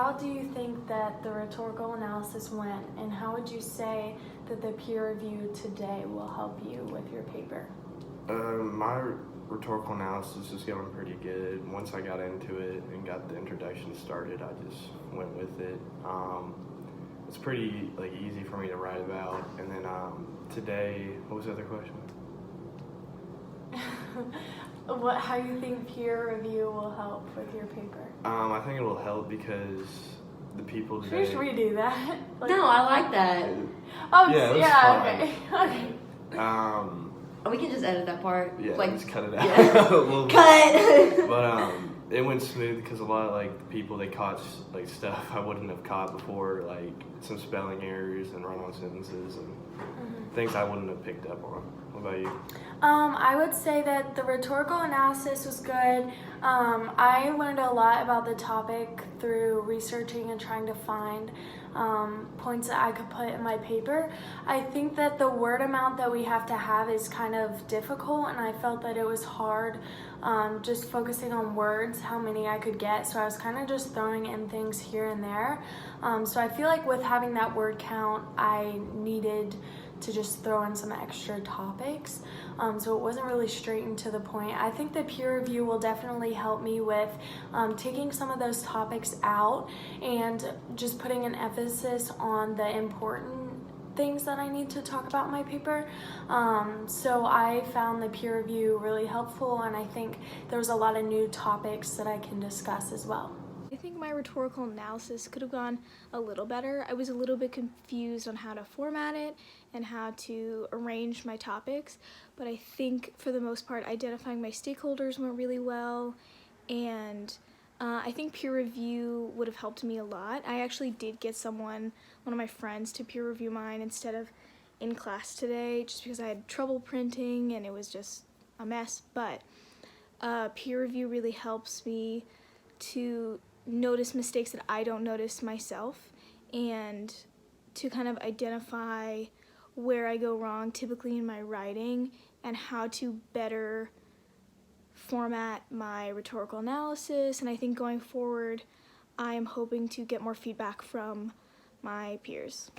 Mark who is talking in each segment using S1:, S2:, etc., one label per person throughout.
S1: How do you think that the rhetorical analysis went, and how would you say that the peer review today will help you with your paper?
S2: My rhetorical analysis is going pretty good. Once I got into it and got the introduction started, I just went with it. It's pretty easy for me to write about. And then today, what was the other question?
S1: How you think peer review will help with your paper?
S2: I think it will help because the people today.
S1: Should we redo that?
S3: No, I like that.
S1: Oh
S2: yeah,
S1: okay. Okay.
S3: We can just edit that part.
S2: Yeah, just cut it out.
S3: Yeah.
S2: A little bit.
S3: Cut.
S2: But it went smooth because a lot of the people, they caught stuff I wouldn't have caught before, some spelling errors and run-on sentences and things I wouldn't have picked up on. What about you?
S1: I would say that the rhetorical analysis was good. I learned a lot about the topic through researching and trying to find points that I could put in my paper. I think that the word amount that we have to have is kind of difficult, and I felt that it was hard just focusing on words, how many I could get, so I was kind of just throwing in things here and there. So I feel like with having that word count, I needed to just throw in some extra topics, so it wasn't really straight and to the point. I think the peer review will definitely help me with taking some of those topics out and just putting an emphasis on the important things that I need to talk about in my paper. So I found the peer review really helpful, and I think there's a lot of new topics that I can discuss as well.
S4: I think my rhetorical analysis could have gone a little better. I was a little bit confused on how to format it and how to arrange my topics, but I think for the most part identifying my stakeholders went really well, and I think peer review would have helped me a lot. I actually did get one of my friends, to peer review mine instead of in class today, just because I had trouble printing and it was just a mess, but peer review really helps me to notice mistakes that I don't notice myself, and to kind of identify where I go wrong typically in my writing and how to better format my rhetorical analysis. And I think going forward I am hoping to get more feedback from my peers.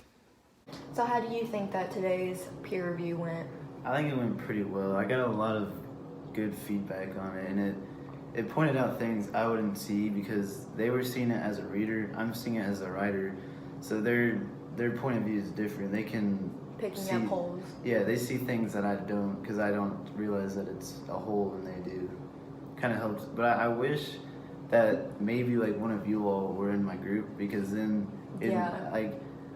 S3: So how do you think that today's peer review went?
S5: I think it went pretty well. I got a lot of good feedback on it, and it pointed out things I wouldn't see because they were seeing it as a reader. I'm seeing it as a writer, so their point of view is different. They can
S3: Picking
S5: see,
S3: up holes.
S5: Yeah, they see things that I don't, because I don't realize that it's a hole and they do. Kind of helps, but I wish that maybe one of you all were in my group, because then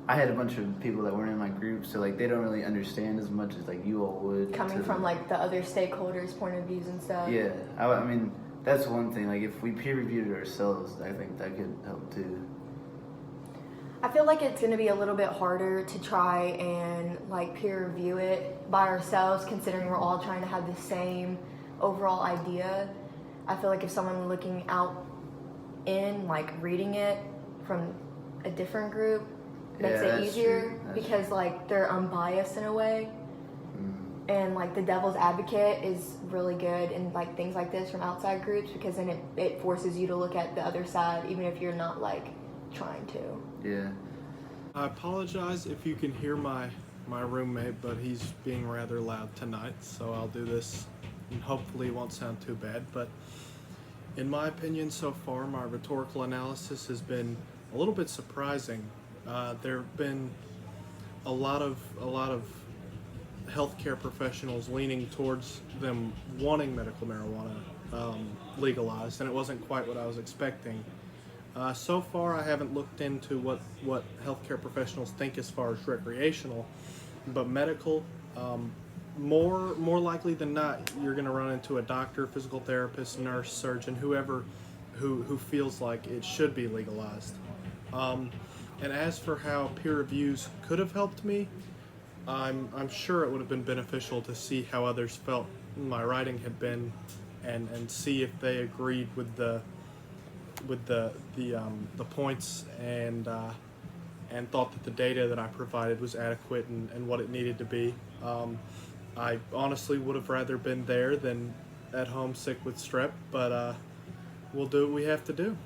S5: I had a bunch of people that weren't in my group, so they don't really understand as much as you all would.
S3: Coming from the other stakeholders' point of views and stuff.
S5: Yeah, I mean, that's one thing. If we peer reviewed it ourselves, I think that could help too.
S3: I feel like it's going to be a little bit harder to try and peer review it by ourselves, considering we're all trying to have the same overall idea. I feel like if someone looking out in, reading it from a different group makes it easier, because they're unbiased in a way. And the devil's advocate is really good in things like this from outside groups, because then it forces you to look at the other side even if you're not trying to.
S5: Yeah.
S6: I apologize if you can hear my roommate, but he's being rather loud tonight, so I'll do this and hopefully it won't sound too bad. But in my opinion, so far my rhetorical analysis has been a little bit surprising. There have been a lot of healthcare professionals leaning towards them wanting medical marijuana legalized, and it wasn't quite what I was expecting. So far I haven't looked into what healthcare professionals think as far as recreational, but medical, more likely than not, you're going to run into a doctor, physical therapist, nurse, surgeon, whoever who feels like it should be legalized. And as for how peer reviews could have helped me, I'm sure it would have been beneficial to see how others felt my writing had been, and see if they agreed with the points and thought that the data that I provided was adequate and what it needed to be. I honestly would have rather been there than at home sick with strep, but we'll do what we have to do.